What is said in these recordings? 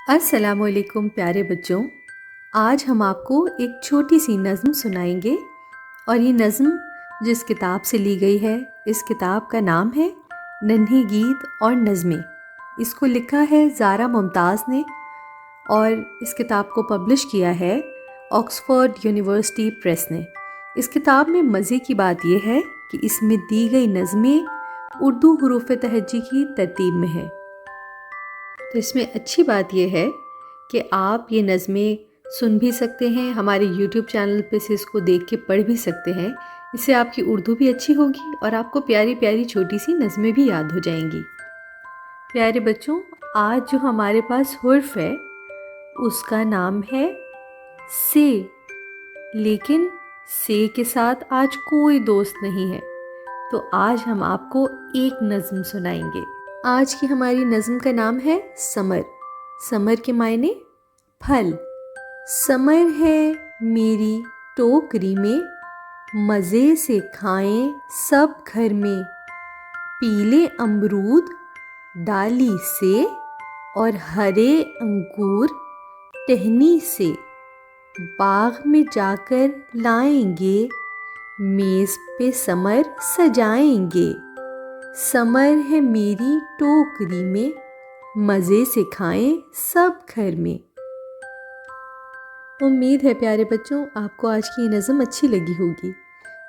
अस्सलाम वालेकुम प्यारे बच्चों। आज हम आपको एक छोटी सी नज़्म सुनाएंगे और ये नज़्म जिस किताब से ली गई है, इस किताब का नाम है नन्ही गीत और नज़में। इसको लिखा है ज़ारा मुमताज़ ने और इस किताब को पब्लिश किया है ऑक्सफोर्ड यूनिवर्सिटी प्रेस ने। इस किताब में मज़े की बात यह है कि इसमें दी गई नज़में उर्दू हुरूफ़ तहज्जी की तरतीब में है। तो इसमें अच्छी बात यह है कि आप ये नज़में सुन भी सकते हैं, हमारे YouTube चैनल पे से इसको देख के पढ़ भी सकते हैं। इससे आपकी उर्दू भी अच्छी होगी और आपको प्यारी प्यारी छोटी सी नज़में भी याद हो जाएंगी। प्यारे बच्चों, आज जो हमारे पास हुर्फ है उसका नाम है से, लेकिन से के साथ आज कोई दोस्त नहीं है। तो आज हम आपको एक नज़म सुनाएंगे। आज की हमारी नज़म का नाम है समर। समर के मायने फल। समर है मेरी टोकरी में, मज़े से खाएं सब घर में। पीले अमरूद डाली से और हरे अंगूर टहनी से। बाग में जाकर लाएंगे, मेज़ पे समर सजाएंगे। समर है मेरी टोकरी में, मज़े से खाएं सब घर में। उम्मीद है प्यारे बच्चों आपको आज की ये नज़म अच्छी लगी होगी।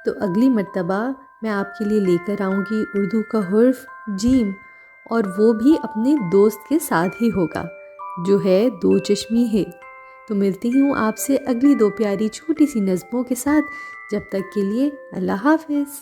तो अगली मर्तबा मैं आपके लिए लेकर आऊँगी उर्दू का हुर्फ जीम, और वो भी अपने दोस्त के साथ ही होगा जो है दो चश्मी है। तो मिलती हूँ आपसे अगली दो प्यारी छोटी सी नज़मों के साथ। जब तक के लिए अल्लाह हाफ़िज़।